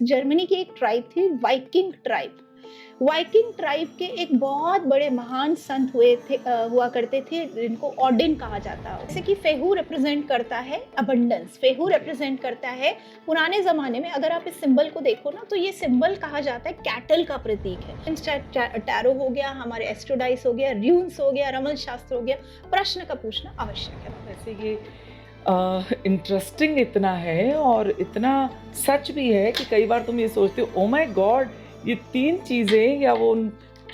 Germany की एक tribe थी वाइकिंग ट्राइब। वाइकिंग ट्राइब के एक बहुत बड़े महान संत हुआ करते थे जिनको ऑडिन कहा जाता है। जैसे कि फेहू रिप्रेजेंट करता है अबंडेंस, फेहू रिप्रेजेंट करता है पुराने जमाने में। अगर आप इस सिंबल को देखो ना तो ये सिंबल कहा जाता है कैटल का प्रतीक है। टैरो हो गया, हमारे एस्ट्रोडाइस हो गया, र्यून्स हो गया, रमन शास्त्र हो गया। प्रश्न का पूछना आवश्यक है। वैसे ये इंटरेस्टिंग इतना है और इतना सच भी है कि कई बार तुम ये सोचते हो, ओ माय गॉड, ये 3 चीज़ें या वो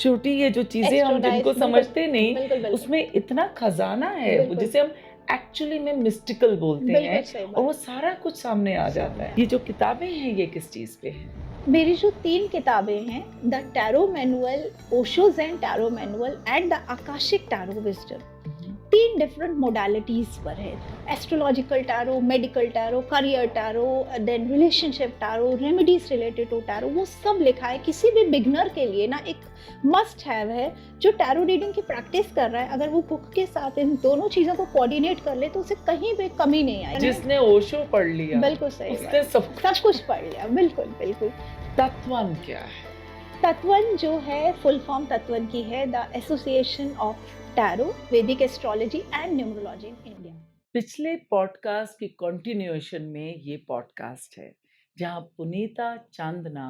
छोटी ये जो चीज़ें हम एस्ट्रोडाइस जिनको बिल्कुल, समझते नहीं, बिल्कुल, बिल्कुल, उसमें इतना खजाना है वो बिल्कुल, जिसे हम एक्चुअली में मिस्टिकल बोलते बिल्कुल हैं सही और वो बात। सारा कुछ सामने आ जाता सामने है। आ ये जो जाता है। किताबें हैं ये किस चीज़ पे हैं? मेरी जो 3 किताबें हैं, the tarot manual, Osho Zen tarot manual and the Akashic tarot wisdom, hmm, hmm. 3 different modalities पर है। Astrological tarot, medical tarot, career tarot, then relationship tarot, remedies related to tarot, वो सब लिखा है। किसी भी बिगिनर के लिए ना एक मस्ट हैव है। जो टैरो रीडिंग की प्रैक्टिस कर रहा है, अगर वो बुक के साथ इन दोनों चीज़ों को कोऑर्डिनेट कर ले तो उसे कहीं भी कमी नहीं आएगी। जिसने ओशो पढ़ लिया, बिल्कुल सही उसने बात। सब सब कुछ। कुछ पढ़ लिया, बिल्कुल, बिल्कुल। तत्वन क्या है? तत्वन जो है फुल फॉर्म तत्वन की है, the association of tarot, Vedic astrology and numerology in India. पिछले पॉडकास्ट की कंटिन्यूएशन में ये पॉडकास्ट है जहां पुनीता चांदना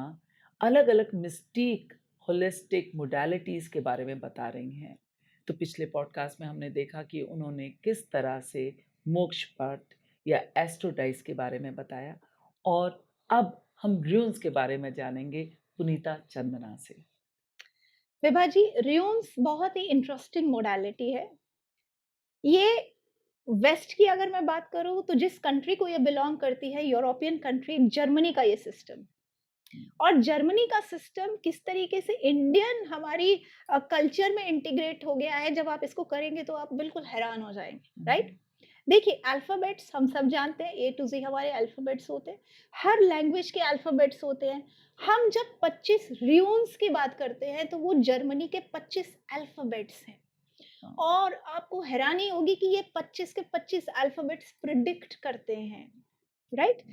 अलग-अलग मिस्टिक होलिस्टिक मोडालिटीज के बारे में बता रही हैं। तो पिछले पॉडकास्ट में हमने देखा कि उन्होंने किस तरह से मोक्ष पथ या एस्ट्रोडाइस के बारे में बताया और अब हम र्यून्स के बारे में जानेंगे पुनीता चंदना से। विभा जी, रियून्स बहुत ही इंटरेस्टिंग मोडालिटी है। ये वेस्ट की अगर मैं बात करूँ तो जिस कंट्री को ये बिलॉन्ग करती है, यूरोपियन कंट्री, जर्मनी का ये सिस्टम। और जर्मनी का सिस्टम किस तरीके से इंडियन हमारी कल्चर में इंटीग्रेट हो गया है, जब आप इसको करेंगे तो आप बिल्कुल हैरान हो जाएँगे, राइट? देखिए, अल्फ़ाबेट्स हम सब जानते हैं, ए टू ज़ेड हमारे अल्फ़ाबेट्स होते हैं। हर लैंग्वेज के अल्फ़ाबेट्स होते हैं। हम जब 25 र्यून्स की बात करते हैं, तो वो जर्मनी के 25 अल्फ़ाबेट्स हैं। और आपको हैरानी होगी कि ये 25 के 25 अल्फ़ाबेट्स प्रिडिक्ट करते हैं, राइट?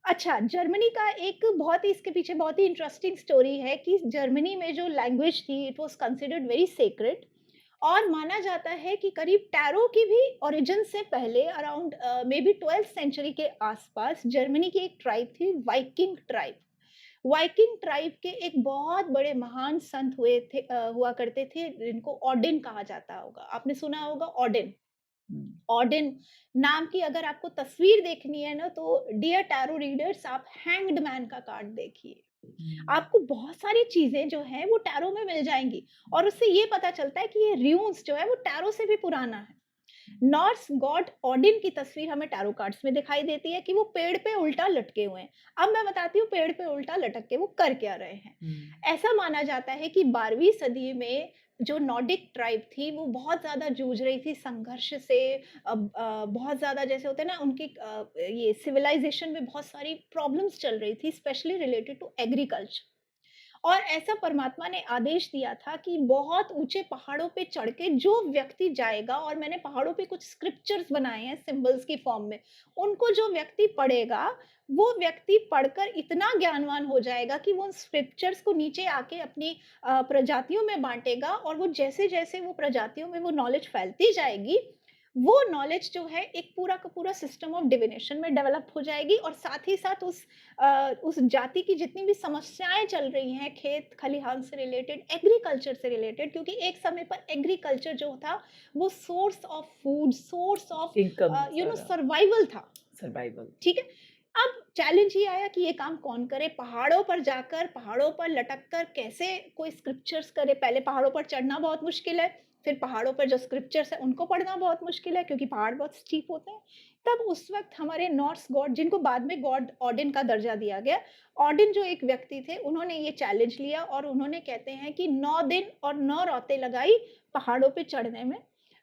अच्छा, जर्मनी का एक बहुत ही इसके पीछे बहुत ही इंटरेस्टिंग स्टोरी है कि जर्मनी में जो लैंग्वेज थी, it was considered very sacred. और माना जाता है कि करीब टैरो की भी ओरिजिन से पहले around may be 12th century के आसपास जर्मनी की एक ट्राइब थी, वाइकिंग ट्राइब। वाइकिंग ट्राइब के एक बहुत बड़े महान संत हुआ करते थे जिनको ऑडिन कहा जाता होगा। आपने सुना होगा ऑडिन। ऑडिन नाम की अगर आपको तस्वीर देखनी है ना तो डियर टैरो रीडर्स, आप हैंग्ड मैन का कार्ड देखिए। आपको बहुत सारी चीजें जो हैं वो टैरो में मिल जाएंगी। और उससे ये पता चलता है कि ये र्यून्स जो है वो टैरो से भी पुराना है। नॉर्स गॉड ऑडिन की तस्वीर हमें टैरो कार्ड्स में दिखाई देती है कि वो पेड़ पे उल्टा लटके हुए हैं। अब मैं बताती हूँ पेड़ पे उल्टा लटक के वो कर क्या रहे हैं। ऐसा माना जाता है कि 12वीं सदी में जो नॉर्डिक ट्राइब थी वो बहुत ज़्यादा जूझ रही थी संघर्ष से। बहुत ज़्यादा जैसे होते हैं ना उनकी ये सिविलाइजेशन में बहुत सारी प्रॉब्लम्स चल रही थी, स्पेशली रिलेटेड टू एग्रीकल्चर। और ऐसा परमात्मा ने आदेश दिया था कि बहुत ऊँचे पहाड़ों पे चढ़ के जो व्यक्ति जाएगा, और मैंने पहाड़ों पे कुछ स्क्रिप्चर्स बनाए हैं सिंबल्स की फॉर्म में, उनको जो व्यक्ति पढ़ेगा, वो व्यक्ति पढ़कर इतना ज्ञानवान हो जाएगा कि वो उन स्क्रिप्चर्स को नीचे आके अपनी प्रजातियों में बाँटेगा। और वो जैसे-जैसे वो प्रजातियों में वो नॉलेज फैलती जाएगी, वो नॉलेज जो है एक पूरा का पूरा सिस्टम ऑफ डिविनेशन में डेवलप हो जाएगी। और साथ ही साथ उस जाति की जितनी भी समस्याएँ चल रही हैं, खेत खलिहान से रिलेटेड, एग्रीकल्चर से रिलेटेड, क्योंकि एक समय पर एग्रीकल्चर जो था, वो source of food, source of income सारा सर्वाइवल था। सर्वाइवल। ठीक है? अब चैलेंज ये आया कि ये काम कौन करे? पहाड़ों पर जाकर, पहाड़ों पर लटक कर कैसे कोई स्क्रिप्चर्स करे? पहले पहाड़ों पर चढ़ना बहुत मुश्किल है, फिर पहाड़ों पर जो स्क्रिप्चर्स हैं, उनको पढ़ना बहुत मुश्किल है क्योंकि पहाड़ बहुत स्टीप होते हैं। तब उस वक़्त हमारे नॉर्स गॉड, जिनको बाद में गॉड ऑडिन का दर्जा दिया गया, ऑडिन जो एक व्यक्ति थे, उन्होंने ये चैलेंज लिया और उन्होंने कहते हैं कि 9 दिन और 9 रातें लगाई पहाड़ों पे चढ़ने में।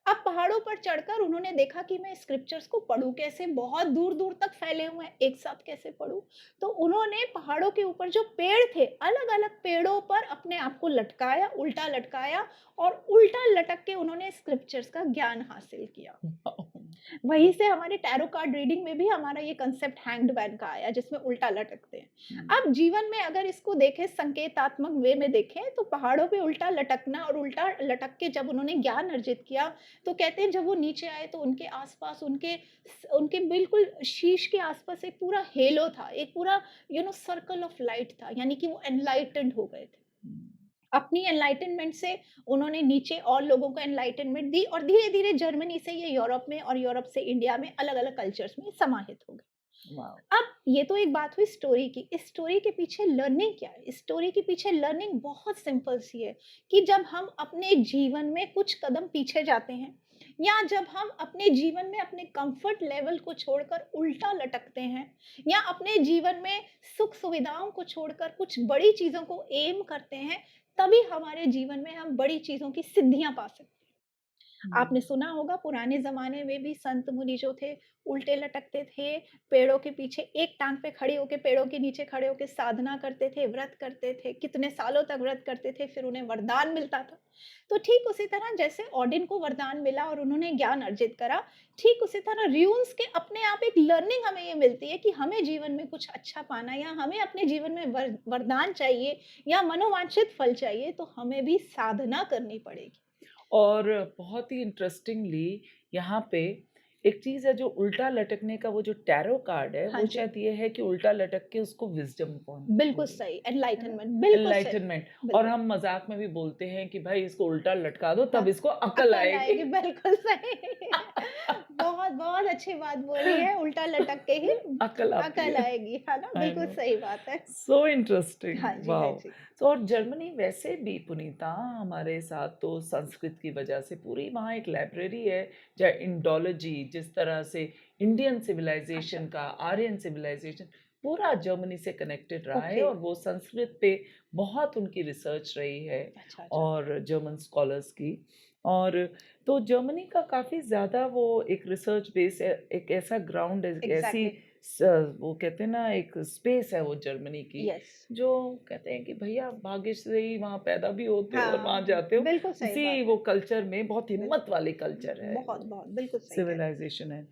अब पहाड़ों पर चढ़कर उन्होंने देखा कि मैं स्क्रिप्चर्स को पढूँ कैसे? बहुत दूर-दूर तक फैले हुए हैं, एक साथ कैसे पढूँ? तो उन्होंने पहाड़ों के ऊपर जो पेड़ थे, अलग-अलग पेड़ों पर अपने आप को लटकाया, उल्टा लटकाया और उल्टा लटक के उन्होंने स्क्रिप्चर्स का ज्ञान हासिल किया। वहीं से हमारे टैरो कार्ड रीडिंग में भी हमारा ये कांसेप्ट हैंग्ड मैन का आया जिसमें उल्टा लटकते हैं। हुँ, अब जीवन में अगर इसको देखें संकेतात्मक वे में देखें तो पहाड़ों पे उल्टा लटकना और उल्टा लटक के जब उन्होंने ज्ञान अर्जित किया, तो कहते हैं जब वो नीचे आए तो उनके आस-पास उनके बिल्कुल शीश के आस-पास एक पूरा हेलो था, एक पूरा सर्कल ऑफ लाइट था, यानी कि वो एनलाइटेंड हो गए थे। हुँ, अपनी एनलाइटनमेंट से उन्होंने नीचे और लोगों को एनलाइटनमेंट दी और धीरे-धीरे जर्मनी से ये यूरोप में और यूरोप से इंडिया में अलग-अलग कल्चर्स में समाहित हो गए। वाओ! अब ये तो एक बात हुई स्टोरी की। इस स्टोरी के पीछे लर्निंग क्या है? इस स्टोरी के पीछे लर्निंग बहुत सिंपल सी है कि जब हम अपने जीवन में कुछ कदम पीछे जाते हैं या जब हम अपने जीवन में अपने कंफर्ट लेवल को छोड़कर उल्टा लटकते हैं या अपने जीवन में सुख सुविधाओं को छोड़कर कुछ बड़ी चीज़ों को एम करते हैं, तभी हमारे जीवन में हम बड़ी चीज़ों की सिद्धियाँ पा सकते हैं। हुँ, आपने सुना होगा पुराने ज़माने में भी संत मुनि जो थे, उल्टे लटकते थे, पेड़ों के पीछे एक टाँग पे खड़े होके पेड़ों के नीचे खड़े होके साधना करते थे, व्रत करते थे, कितने सालों तक व्रत करते थे, फिर उन्हें वरदान मिलता था। तो ठीक उसी तरह जैसे ओडिन को वरदान मिला और उन्होंने ज्ञान अर्जित करा, ठीक उसी तरह र्यून्स के अपने आप एक लर्निंग हमें ये मिलती है कि हमें जीवन में कुछ अच्छा पाना या हमें अपने जीवन में वरदान चाहिए या मनोवांछित फल चाहिए, तो हमें भी साधना करनी पड़ेगी। और बहुत ही इंटरेस्टिंगली यहाँ पे एक चीज़ है जो उल्टा लटकने का वो जो टैरो कार्ड है, हाँ वो जी। शायद ये है कि उल्टा लटक के उसको विज़डम बिल्कुल पहुँचे, सही, है ना? एनलाइटनमेंट बिल्कुल सही, एनलाइटनमेंट। और बिल्कुल। हम मज़ाक में भी बोलते हैं कि भाई इसको उल्टा लटका दो हाँ, तब इसको अक्ल अकल आएगी। आएगी, बिल्कुल सही। बहुत, बहुत अच्छी बात बोली है, उल्टा लटक के ही अक्ल आती अकल है। आएगी, है ना? आई बिल्कुल नो। सही बात है। सो इंटरेस्टिंग, हाँ जी, हाँ वाओ! जी। सो और जर्मनी वैसे भी पुनीता हमारे साथ तो संस्कृत की वजह से पूरी वहाँ एक लाइब्रेरी है, जहाँ इंडोलॉजी जिस तरह से इंडियन अच्छा, सिविलाइजेशन का, आर्यन सिविलाइजेशन पूरा जर्मनी से कनेक्टेड रहा है ओके। और वो संस्कृत पे बहुत उनकी रिसर्च रही है अच्छा, अच्छा। और जर्मन स्कॉलर्स की। और तो जर्मनी का काफ़ी ज़्यादा वो एक रिसर्च बेस है, एक ऐसा ग्राउंड है, ऐसी एग्ज़ैक्टली, स वो कहते हैं ना एक स्पेस है वो जर्मनी की, यस। जो कहते हैं कि भैया भाग्य से ही वहाँ पैदा भी होते हो और वहाँ हाँ, जाते हो। बिल्कुल सही इसी बात वो है। कल्चर में बहुत बिल हिम्मत वाली कल्चर है बहुत, वो, बहुत, बिल्कुल सही कह रहे हैं। सिविलाइज़ेशन है।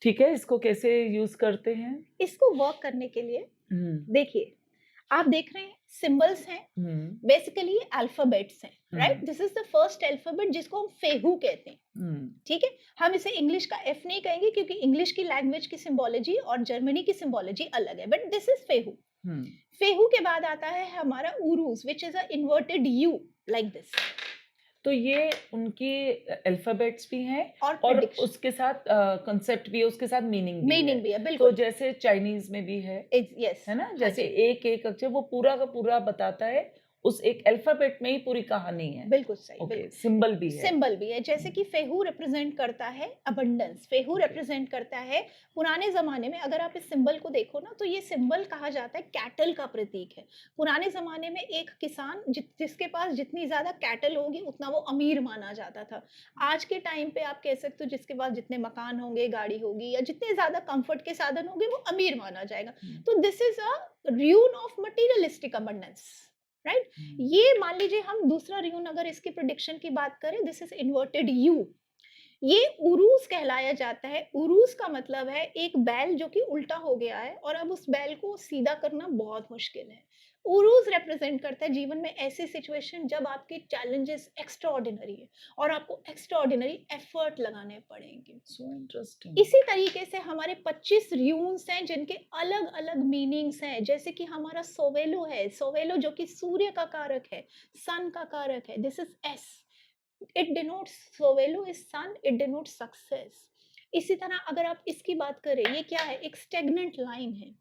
ठीक है, इसको कैसे यूज़ करते हैं? इसको वर्क करने के लिए हुँ, देखिए, आप देख रहे हैं सिंबल्स हैं, हुँ, बेसिकली ये अल्फ़ाबेट्स हैं, right? Hmm, this is the first alphabet जिसको हम फेहू कहते हैं। हुँ, ठीक है? हम इसे इंग्लिश का एफ नहीं कहेंगे क्योंकि इंग्लिश की लैंग्वेज की सिम्बोलॉजी और जर्मनी की सिम्बोलॉजी अलग है, बट दिस इज़ फेहू। हुँ। फेहू के बाद आता है हमारा उरूस which is a inverted you like this तो ये उनके अल्फ़ाबेट्स भी हैं और और प्रिडिक्शन उसके साथ कांसेप्ट भी है, उसके साथ मीनिंग भी है। मीनिंग भी है, तो बिल्कुल। जैसे चाइनीज़ में भी इट्स यस, है ना? हाँ जैसे जी, एक-एक अक्षर वो पूरा का पूरा बताता है, उस एक अल्फ़ाबेट में ही पूरी कहानी है। बिल्कुल सही, ओके, बिल्कुल। सिंबल भी है। सिंबल भी है, जैसे हुँ, कि फेहू रिप्रेज़ेंट करता है अबंडेंस, फेहू ओके। रिप्रेज़ेंट करता है पुराने ज़माने में अगर आप इस सिंबल को देखो ना, तो ये सिंबल कहा जाता है कैटल का प्रतीक है। पुराने ज़माने में एक किसान जिसके पास जितनी ज़्यादा कैटल होगी, उतना वो अमीर माना जाता था। आज के टाइम पे आप कह सकते हो जिसके पास जितने मकान होंगे, गाड़ी होगी या जितने ज़्यादा कम्फ़र्ट के साधन होंगे, वो अमीर माना जाएगा। हुँ, तो this is a ruin of materialistic abundance, right? Hmm, ये मान लीजिए हम दूसरा र्यून अगर इसकी प्रेडिक्शन की बात करें, दिस इज़ इन्वर्टेड यू। ये उरूस कहलाया जाता है। उरूस का मतलब है एक बैल जो कि उल्टा हो गया है और अब उस बैल को सीधा करना बहुत मुश्किल है। उरूस रिप्रेजेंट करता है जीवन में ऐसी सिचुएशन जब आपके चैलेंजेस एक्स्ट्रा ऑर्डिनरी है और आपको एक्स्ट्रा ऑर्डिनरी एफर्ट लगाने पड़ेंगे। So interesting. इसी तरीके से हमारे 25 र्यून्स हैं जिनके अलग-अलग मीनिंग्स हैं, जैसे कि हमारा सोवेलो है, सोवेलो जो कि सूर्य का कारक है, सन का कारक है, this is S. It denotes Sowilo is sun, it denotes success. इसी तरह अगर आप इसकी बात करें, ये क्या है? एक स्टैग्नेंट लाइन है।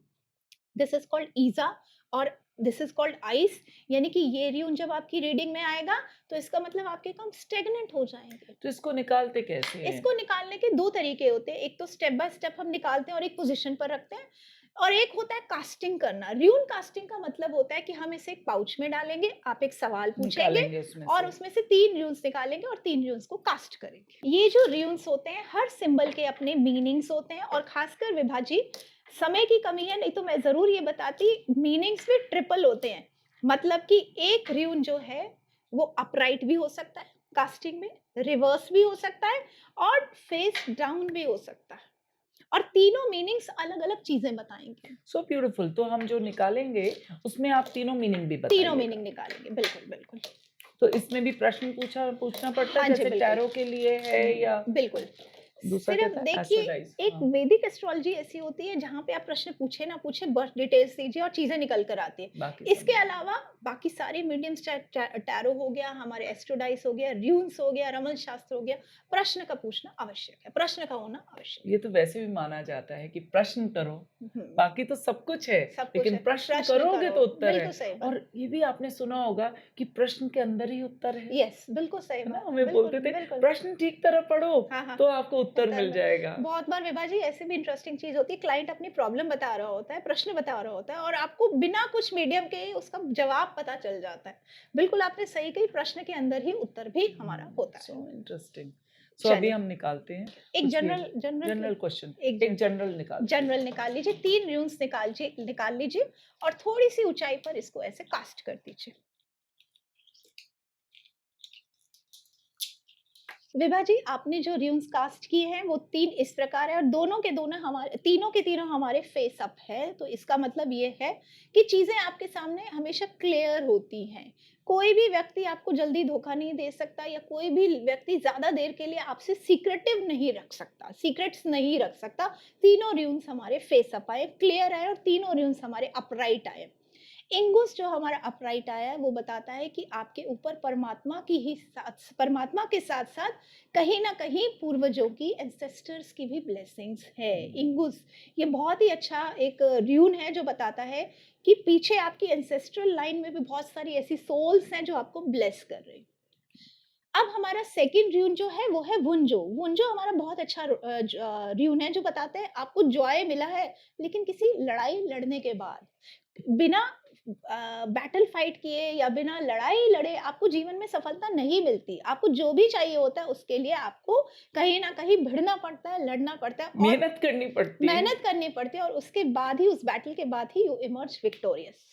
दिस इज़ कॉल्ड ईज़ा और दिस इज़ कॉल्ड आइस, यानी कि ये र्यून जब आपकी रीडिंग में आएगा, तो इसका मतलब आपके काम स्टैग्नेंट हो जाएँगे। तो इसको निकालते कैसे हैं? इसको निकालने के 2 तरीके होते हैं, एक तो स्टेप बाय स्टेप हम निकालते हैं और एक पोज़ीशन पर रखते हैं और एक होता है कास्टिंग करना। र्यून कास्टिंग का मतलब होता है कि हम इसे एक पाउच में डालेंगे, आप एक सवाल पूछेंगे निकालेंगे उसमें और से। उसमें से 3 र्यून्स निकालेंगे और 3 र्यून्स को कास्ट करेंगे। ये जो र्यून्स होते हैं, हर सिंबल के अपने मीनिंग्स होते हैं और खासकर विभा जी, समय की कमी है, नहीं तो मैं ज़रूर ये बताती, मीनिंग्स भी ट्रिपल होते हैं। मतलब कि एक र्यून जो है, वो अपराइट भी हो सकता है, कास्टिंग में रिवर्स भी हो सकता है और फेस डाउन भी हो सकता है और तीनों मीनिंग्स अलग-अलग चीज़ें बताएँगे। So beautiful. तो हम जो निकालेंगे उसमें आप तीनों मीनिंग भी तीनों मीनिंग बताइएगा। निकालेंगे, बिल्कुल, बिल्कुल। तो इसमें भी प्रश्न पूछना पड़ता है हाँ जी, जैसे बिल्कुल। टैरो के लिए है या बिल्कुल। दूसरा क्या सिर्फ़ था? देखिए, एस्ट्रोडाइज़। एक हाँ, वैदिक एस्ट्रोलॉजी ऐसी होती है जहाँ पे आप प्रश्न पूछे ना पूछे बस डिटेल्स दीजिए और चीज़ें निकल कर आती हैं। बाकी सब इसके नहीं। अलावा बाकी सारे मीडियम्स चाहे टैरो हो गया, हमारे एस्ट्रोडाइज़ हो गया, रून्स हो गया, रमन शास्त्र हो गया, प्रश्न का पूछना आवश्यक है, प्रश्न का होना आवश्यक ये तो वैसे भी माना जाता है कि प्रश्न करो, है। हुँ, बाकी तो सब कुछ है, सब कुछ लेकिन है, प्रश्न प्रश्न करोगे करो, तो उत्तर है। बिल्कुल सही बात। और ये भी आपने सुना होगा कि प्रश्न के अंदर ही उत्तर यस, बिल्कुल सही है ना? बात है, हमें बिल्कुल, बोलते थे बिल्कुल। प्रश्न ठीक तरह पढ़ो, हाँ, हाँ। तो आपको उत्तर उत्तर मिल में जाएगा। बहुत बार विभा जी ऐसे भी इंटरेस्टिंग चीज़ होती है, क्लाइंट अपनी प्रॉब्लम बता रहा होता है, प्रश्न बता रहा होता है और आपको बिना कुछ मीडियम के ही उसका जवाब पता चल जाता है। बिल्कुल आपने सही कही, प्रश्न के अंदर ही उत्तर भी हमारा होता है। So interesting. सो अभी चलिए, हम निकालते हैं एक कुछ ये जनरल जनरल जनरल क्वेश्चन, एक एक जनरल निकालते हैं। जनरल निकाल लीजिए, 3 र्यून्स निकाल लीजिए और थोड़ी-सी ऊँचाई पर इसको ऐसे कास्ट कर दीजिए। विभा जी, आपने जो र्यून्स कास्ट किए हैं वो 3 इस प्रकार है और दोनों के दोनों हमारे तीनों के तीनों हमारे फेस अप है। तो इसका मतलब ये है कि चीज़ें आपके सामने हमेशा क्लियर होती हैं। कोई भी व्यक्ति आपको जल्दी धोखा नहीं दे सकता या कोई भी व्यक्ति ज़्यादा देर के लिए आपसे सीक्रेटिव नहीं रख सकता, सीक्रेट्स नहीं रख सकता। तीनों र्यून्स हमारे फेस अप आए, क्लियर आए और तीनों र्यून्स हमारे अपराइट आए। इंगुस जो हमारा अपराइट आया है वो बताता है कि आपके ऊपर परमात्मा के साथ-साथ कहीं न कहीं पूर्वजों की एंसेस्टर्स की भी ब्लेसिंग्स है। इंगुस ये बहुत ही अच्छा एक र्यून है जो बताता है कि पीछे आपकी एंसेस्ट्रल लाइन में भी बहुत सारी ऐसी सोल्स हैं जो आपको ब्लेस कर रही हैं। अब हमारा सेकंड र्यून जो है वो है वुंजो। वुंजो हमारा बहुत अच्छा र्यून है जो बताते हैं आपको जॉय मिला है लेकिन किसी लड़ाई लड़ने के बाद। बिना बैटल फाइट किए या बिना लड़ाई लड़े आपको जीवन में सफलता नहीं मिलती। आपको जो भी चाहिए होता है उसके लिए आपको कहीं न कहीं भिड़ना पड़ता है, लड़ना पड़ता है और मेहनत करनी पड़ती है। मेहनत करनी पड़ती है और उसके बाद ही उस बैटल के बाद ही यू इमर्ज विक्टोरियस।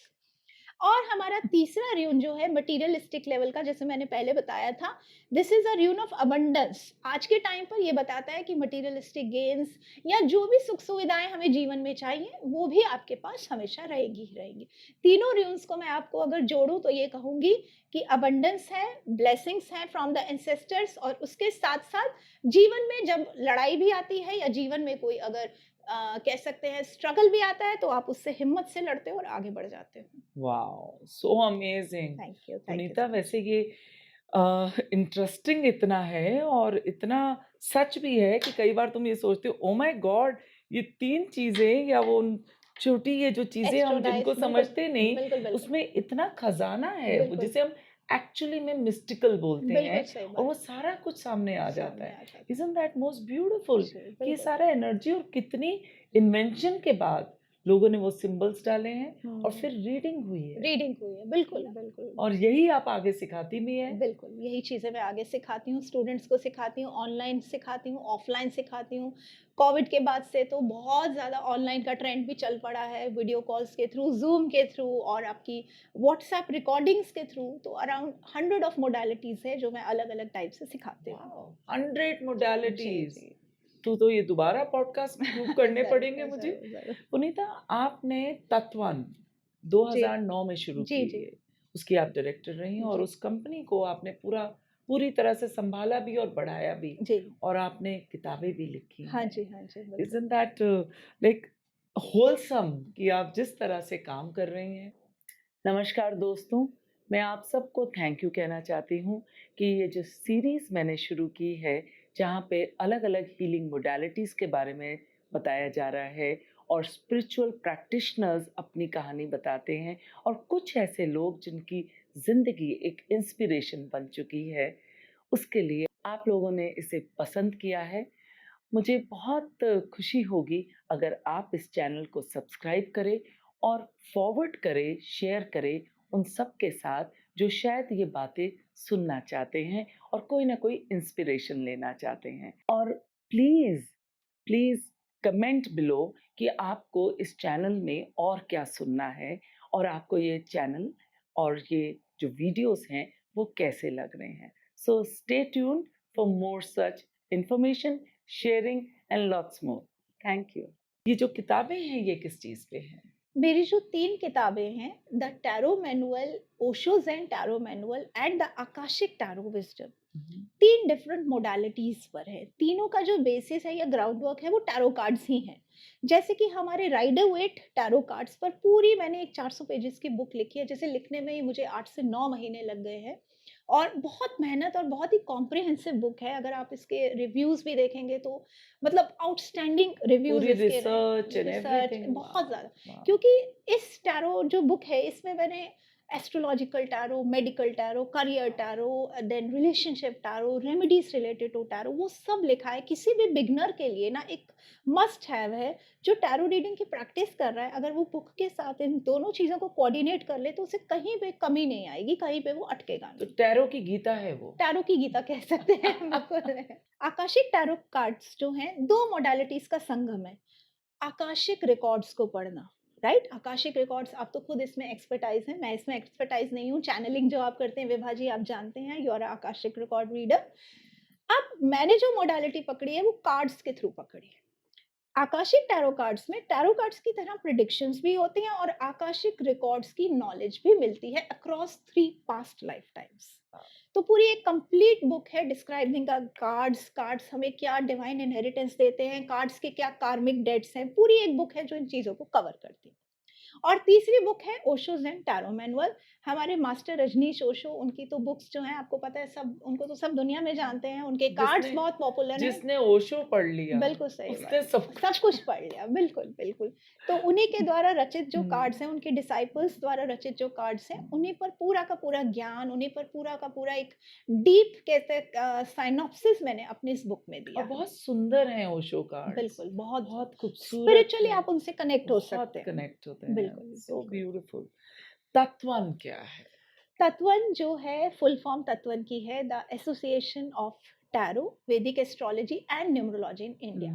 और हमारा तीसरा र्यून जो है मटेरियलिस्टिक लेवल का जैसे मैंने पहले बताया था, this is a ruin of abundance. आज के टाइम पर ये बताता है कि मटेरियलिस्टिक गेन्स या जो भी सुख सुविधाएं हमें जीवन में चाहिए वो भी आपके पास हमेशा रहेगी ही रहेंगी। तीनों र्यून्स को मैं आपको अगर जोड़ूं तो ये कहूंगी कि अबंडेंस है, ब्लेसिंग्स है फ्रॉम द एंसेस्टर्स और उसके साथ साथ जीवन में जब लड़ाई भी आती है या जीवन में कोई अगर कह सकते हैं स्ट्रगल भी आता है तो आप उससे हिम्मत से लड़ते हो और आगे बढ़ जाते हो। Wow! So amazing. Thank you Punita so much. वैसे ये इंटरेस्टिंग इतना है और इतना सच भी है कि कई बार तुम ये सोचते हो ओह माय गॉड! ये 3 चीज़ें या वो छोटी ये जो चीज़ें हम जिनको एस्ट्रोडाइज़ बिल्कुल, समझते नहीं, बिल्कुल, बिल्कुल, उसमें इतना खज़ाना है वो बिल्कुल, जिसे हम एक्चुअली में मिस्टिकल बोलते बिल्कुल हैं सही और बात, वो सारा कुछ सामने आ जाता सामने है। आ जाता इज़न्ट दैट मोस्ट ब्यूटीफुल है। जी, कि ये बिल्कुल। सारा एनर्जी और कितनी इन्वेंशन के बाद लोगों ने वो सिंबल्स डाले हैं और हुँ, फिर रीडिंग हुई है रीडिंग हुई है, है बिल्कुल, ना? बिल्कुल। और यही आप आगे सिखाती भी हैं। बिल्कुल, यही चीज़ें मैं आगे सिखाती हूँ, स्टूडेंट्स को सिखाती हूँ, ऑनलाइन सिखाती हूँ, ऑफ़लाइन सिखाती हूँ। कोविड के बाद से तो बहुत ज़्यादा ऑनलाइन का ट्रेंड भी चल पड़ा है, वीडियो कॉल्स के थ्रू, ज़ूम के थ्रू और आपकी व्हाट्सएप रिकॉर्डिंग्स के थ्रू, तो अराउंड 100 ऑफ मॉडलिटीज़ है, जो मैं अलग-अलग टाइप से सिखाती हूँ। वाओ! 100 जी, मोडालिटीज़। जी। तो ये दोबारा पॉडकास्ट में प्रूव करने पड़ेंगे ज़रूर, मुझे। ज़रूर, ज़रूर। पुनीता, आपने तत्वन जी, 2009 में शुरू जी, की जी, ये। उसकी आप डायरेक्टर रहीं और जी, उस कंपनी को आपने पूरी तरह से सँभाला भी और बढ़ाया भी जी। और आपने किताबें भी लिखी हाँ हैं। जी, हाँ जी, बिल्कुल। इज़न्ट दैट लाइक व्होलसम कि आप जिस तरह से काम कर रही हैं। नमस्कार दोस्तों, मैं आप सबको थैंक यू कहना चाहती हूँ कि ये जो सीरीज़ मैंने शुरू की है, जहाँ पे अलग-अलग हीलिंग मोडालिटीज़ के बारे में बताया जा रहा है और स्पिरिचुअल प्रैक्टिशनर्स अपनी कहानी बताते हैं और कुछ ऐसे लोग जिनकी ज़िंदगी एक इंस्पिरेशन बन चुकी है, उसके लिए आप लोगों ने इसे पसंद किया है। मुझे बहुत खुशी होगी अगर आप इस चैनल को सब्सक्राइब करें और फॉरवर्ड करें, शेयर करें उन सब के साथ जो शायद ये बातें सुनना चाहते हैं और कोई ना कोई इंस्पिरेशन लेना चाहते हैं। और प्लीज़, प्लीज़ कमेंट बिलो कि आपको इस चैनल में और क्या सुनना है और आपको ये चैनल और ये जो वीडियोज़ हैं, वो कैसे लग रहे हैं। So stay tuned for more such information, sharing and lots more. Thank you. ये जो किताबें हैं ये किस चीज़ पे हैं? मेरी जो 3 किताबें हैं, the tarot manual, Osho Zen tarot manual and the Akashic tarot wisdom, hmm, 3 different modalities पर है। तीनों का जो बेसिस है या ग्राउंड वर्क है वो टैरो कार्ड्स ही हैं। जैसे कि हमारे राइडर वेट टैरो कार्ड्स पर पूरी मैंने एक 400 पेजेज़ की बुक लिखी है, जिसे लिखने में ही मुझे 8 से 9 महीने लग गए हैं और बहुत मेहनत और बहुत ही कॉम्प्रिहेंसिव बुक है। अगर आप इसके रिव्यूज़ भी देखेंगे तो मतलब आउटस्टैंडिंग रिव्यूज़ पूरी इसके रहे रिसर्च हैं, एंड रिसर्च एवरीथिंग बहुत वाओ! ज़्यादा। वाओ! क्योंकि इस टैरो जो बुक है इसमें मैंने astrological tarot, medical tarot, career tarot, then relationship tarot, remedies related to tarot, वो सब लिखा है। किसी भी बिगिनर के लिए ना एक मस्ट हैव है, जो टैरो रीडिंग की प्रैक्टिस कर रहा है, अगर वो बुक के साथ इन दोनों चीज़ों को कोऑर्डिनेट कर ले तो उसे कहीं पे कमी नहीं आएगी, कहीं पे वो अटकेगा तो नहीं। टैरो की गीता है वो। टैरो की गीता कह सकते हैं बिल्कुल। आकाशिक टैरो कार्ड्स जो हैं 2 मोडालिटीज़ का संगम है। आकाशिक रिकॉर्ड्स को पढ़ना, राइट? आकाशिक रिकॉर्ड्स, आप तो खुद इसमें एक्सपर्टाइज़ हैं, मैं इसमें एक्सपर्टाइज़ नहीं हूँ। चैनलिंग जो आप करते हैं विभा जी, आप जानते हैं, you are a Akashic record reader. अब मैंने जो मोडालिटी पकड़ी है वो कार्ड्स के थ्रू पकड़ी है। आकाशिक टैरो कार्ड्स में टैरो कार्ड्स की तरह प्रेडिक्शंस भी होती हैं और आकाशिक रिकॉर्ड्स की नॉलेज भी मिलती है अक्रॉस 3 पास्ट लाइफटाइम्स। तो पूरी एक कंप्लीट बुक है डिस्क्राइबिंग द कार्ड्स, कार्ड्स हमें क्या डिवाइन इनहेरिटेंस देते हैं, कार्ड्स के क्या कार्मिक डेट्स हैं, पूरी एक बुक है जो इन चीज़ों को कवर करती है। और तीसरी बुक है ओशो ज़ेन टैरो मैनुअल। हमारे मास्टर रजनीश ओशो, उनकी तो बुक्स जो हैं आपको पता है, सब उनको तो सब दुनिया में जानते हैं, उनके कार्ड्स जिसने बहुत पॉपुलर हैं। जिसने ओशो पढ़ लिया, बिल्कुल सही बात। उसने सब सब कुछ कुछ पढ़ लिया, बिल्कुल, बिल्कुल। तो उन्हीं के द्वारा रचित जो कार्ड्स हुँ, हैं, उनके डिसाइपल्स द्वारा रचित जो कार्ड्स हैं, हुँ। उन्हीं पर पूरा का पूरा ज्ञान, उन्हीं पर पूरा का पूरा एक डीप कहते हैं साइनॉप्सिस मैंने अपनी इस बुक में और दिया है। बहुत सुंदर हैं ओशो कार्ड्स, बिल्कुल, बहुत बहुत खूबसूरत स्पिरिचुअली है, आप उनसे कनेक्ट हो बहुत सकते हैं। कनेक्ट होते हैं, बिल्कुल, सो बिल्कुल। ब्यूटीफुल। तत्वन क्या है? तत्वन जो है, फुल फॉर्म तत्वन की है, the association of tarot, Vedic astrology and numerology in hmm, India.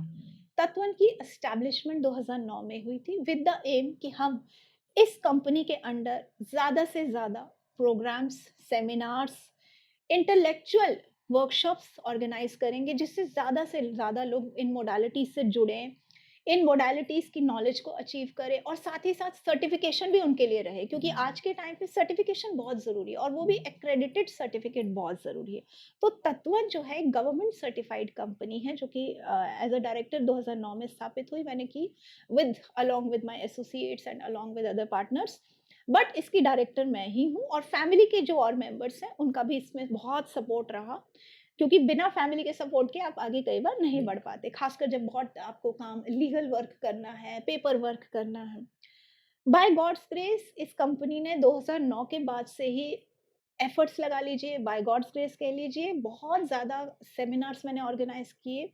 Tatvan की एस्टैब्लिशमेंट 2009 में हुई थी विद द एम कि हम इस कंपनी के अंडर ज़्यादा से ज़्यादा programs, seminars, intellectual workshops organise करेंगे, जिससे ज़्यादा से ज़्यादा लोग इन मोडालिटीज़ से जुड़ें, इन मोडालिटीज़ की नॉलेज को अचीव करें और साथ ही साथ सर्टिफिकेशन भी उनके लिए रहे, क्योंकि आज के टाइम पे सर्टिफिकेशन बहुत ज़रूरी है और वो भी हुँ, एक्रेडिटेड सर्टिफिकेट बहुत ज़रूरी है। तो तत्वन जो है एक गवर्नमेंट सर्टिफाइड कंपनी है, जो कि एज़ अ डायरेक्टर 2009 में स्थापित हुई मैंने की, with along with my associates and along with other partners. But इसकी डायरेक्टर मैं ही हूँ और फैमिली के जो और मेंबर्स हैं उनका भी इसमें बहुत सपोर्ट रहा, क्योंकि बिना फैमिली के सपोर्ट के आप आगे कई बार नहीं नहीं, बढ़ पाते, खासकर जब बहुत आपको काम लीगल वर्क करना है, पेपर वर्क करना है। बाय गॉड्स ग्रेस इस कंपनी ने 2009 के बाद से ही एफर्ट्स लगा लीजिए, बाय गॉड्स ग्रेस कह लीजिए, बहुत ज़्यादा सेमिनार्स मैंने ऑर्गेनाइज़ किए।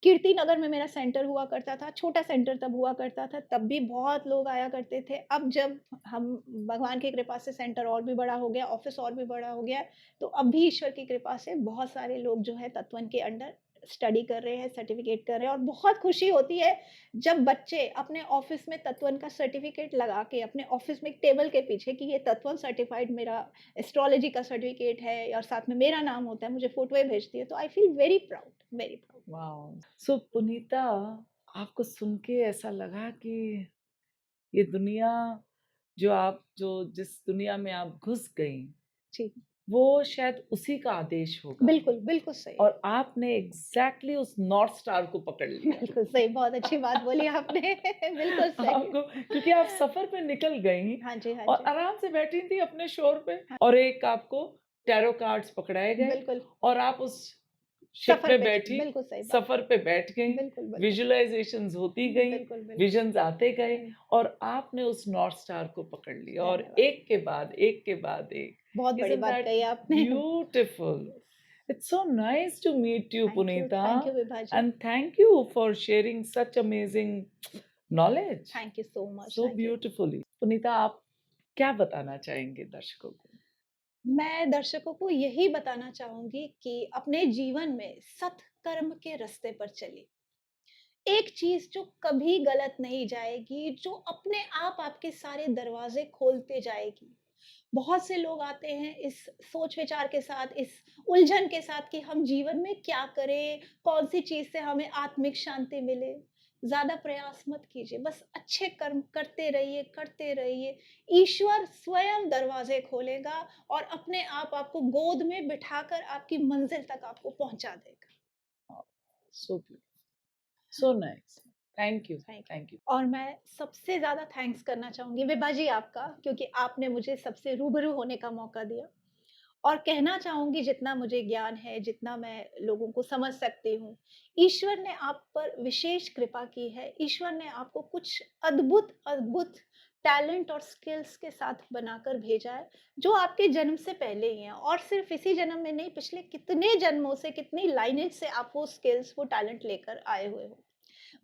कीर्ति नगर में मेरा सेंटर हुआ करता था, छोटा सेंटर तब हुआ करता था, तब भी बहुत लोग आया करते थे। अब जब हम भगवान की कृपा से सेंटर और भी बड़ा हो गया, ऑफ़िस और भी बड़ा हो गया, तो अब भी ईश्वर की कृपा से बहुत सारे लोग जो है तत्वन के अंडर स्टडी कर रहे हैं, सर्टिफ़िकेट कर रहे हैं और बहुत खुशी होती है जब बच्चे अपने ऑफ़िस में तत्वन का सर्टिफ़िकेट लगा के अपने ऑफ़िस में एक टेबल के पीछे कि ये तत्वन सर्टिफ़ाइड मेरा एस्ट्रोलॉजी का सर्टिफ़िकेट है और साथ में मेरा नाम होता है, मुझे फ़ोटोएँ भेजती है, तो I feel very proud, very proud. Wow! So Punita, आपको सुन के ऐसा लगा कि ये दुनिया जो जिस दुनिया में आप घुस गईं, जी। वो शायद उसी का आदेश होगा बिल्कुल, बिल्कुल सही। और आपने एग्ज़ैक्टली उस नॉर्थ स्टार को पकड़ लिया। बिल्कुल सही, बहुत अच्छी बात बोली आपने। बिल्कुल सही। आपको क्योंकि आप सफ़र पे निकल गईं हाँ जी, हाँ और जी। आराम से बैठी थीं अपने शोर पे हाँ, और एक आपको टैरो कार्ड्स पकड़ाए गए बिल्कुल, और आप उस शिप सफ़र में पे थी, बैठी, बिल्कुल सही बात। सफ़र पे बैठ गईं, बिल्कुल, बिल्कुल। विजुअलाइज़ेशंस होती गईं, बिल्कुल, बिल्कुल। विज़न्स आते गए हुँ, और आपने उस नॉर्थ स्टार को पकड़ लिया और धन्यवाद। एक के बाद एक के बाद एक। बहुत बड़ी इज़न्ट बात दैट कही आपने। Beautiful? Yes, It's so nice to meet you, Punita, thank you Vibha ji. and thank you for sharing such amazing knowledge thank you so much, so thank you. beautifully. Punita, आप क्या बताना चाहेंगे दर्शकों को? मैं दर्शकों को यही बताना चाहूँगी कि अपने जीवन में सत्कर्म के रास्ते पर चलिए। एक चीज़ जो कभी गलत नहीं जाएगी, जो अपने आप आपके सारे दरवाज़े खोलते जाएगी। बहुत से लोग आते हैं इस सोच-विचार के साथ, इस उलझन के साथ कि हम जीवन में क्या करें? कौन-सी चीज़ से हमें आत्मिक शांति मिले? ज़्यादा प्रयास मत कीजिए, बस अच्छे कर्म करते रहिए, करते रहिए। ईश्वर स्वयं दरवाज़े खोलेगा और अपने आप आपको गोद में बिठाकर आपकी मंज़िल तक आपको पहुँचा देगा। So beautiful, so nice. Thank you, thank you. Thank you. और मैं सबसे ज़्यादा थैंक्स करना चाहूँगी विभा जी आपका, क्योंकि आपने मुझे सबसे रूबरू होने का मौका दिया। और कहना चाहूँगी जितना मुझे ज्ञान है, जितना मैं लोगों को समझ सकती हूँ, ईश्वर ने आप पर विशेष कृपा की है। ईश्वर ने आपको कुछ अद्भुत टैलेंट और स्किल्स के साथ बनाकर भेजा है, जो आपके जन्म से पहले ही हैं, और सिर्फ़ इसी जन्म में नहीं, पिछले कितने जन्मों से, कितनी लाइनेज से आप वो स्किल्स, वो टैलेंट लेकर आए हुए हो।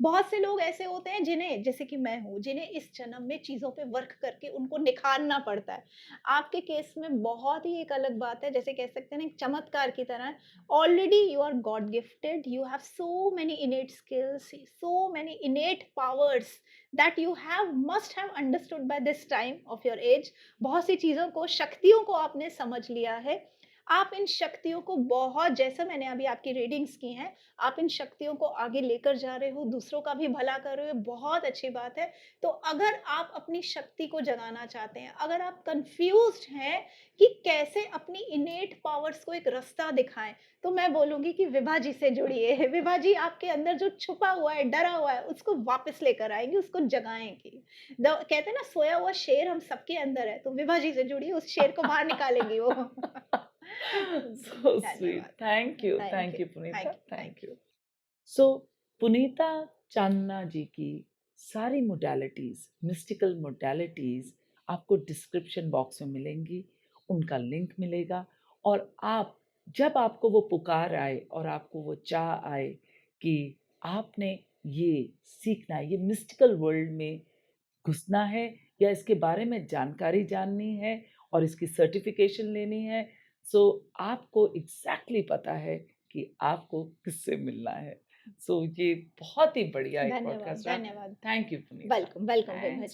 बहुत से लोग ऐसे होते हैं जिन्हें, जैसे कि मैं हूँ, जिन्हें इस जन्म में चीज़ों पे वर्क करके उनको निखारना पड़ता है। आपके केस में बहुत ही एक अलग बात है, जैसे कह सकते हैं ना, एक चमत्कार की तरह। Already you are god gifted, you have so many innate skills, so many innate powers that you have must have understood by this time of your age. बहुत सी चीज़ों को, शक्तियों को आपने समझ लिया है। आप इन शक्तियों को बहुत, जैसा मैंने अभी आपकी रीडिंग्स की हैं, आप इन शक्तियों को आगे लेकर जा रहे हो, दूसरों का भी भला कर रहे हो, बहुत अच्छी बात है। तो अगर आप अपनी शक्ति को जगाना चाहते हैं, अगर आप कन्फ्यूज़्ड हैं कि कैसे अपनी इनेट पावर्स को एक रास्ता दिखाएँ, तो मैं बोलूँगी कि विभा जी से जुड़िए। विभा जी आपके अंदर जो छुपा हुआ है, डरा हुआ है, उसको वापस लेकर आएँगी, उसको जगाएँगी। द कहते हैं ना, सोया हुआ शेर हम सबके अंदर है, तो विभा जी से जुड़िए, उस शेर को बाहर निकालेंगी वो। So sweet. धन्यवाद। Thank you, Punita. Thank Thank you. You. So Punita Chandna ji की सारी मोडालिटीज, मिस्टिकल मोडालिटीज आपको डिस्क्रिप्शन बॉक्स में मिलेंगी, उनका लिंक मिलेगा। और आप, जब आपको वो पुकार आए और आपको वो चाह आए कि आपने ये सीखना है, ये मिस्टिकल वर्ल्ड में घुसना है या इसके बारे में जानकारी जाननी है और इसकी सर्टिफिकेशन लेनी है, सो आपको एग्जैक्टली पता है कि आपको किससे मिलना है। सो ये बहुत ही बढ़िया एक धन्यवाद, पॉडकास्ट रहा। धन्यवाद। Thank you Punita. Welcome, welcome Vibha thanks. Ji.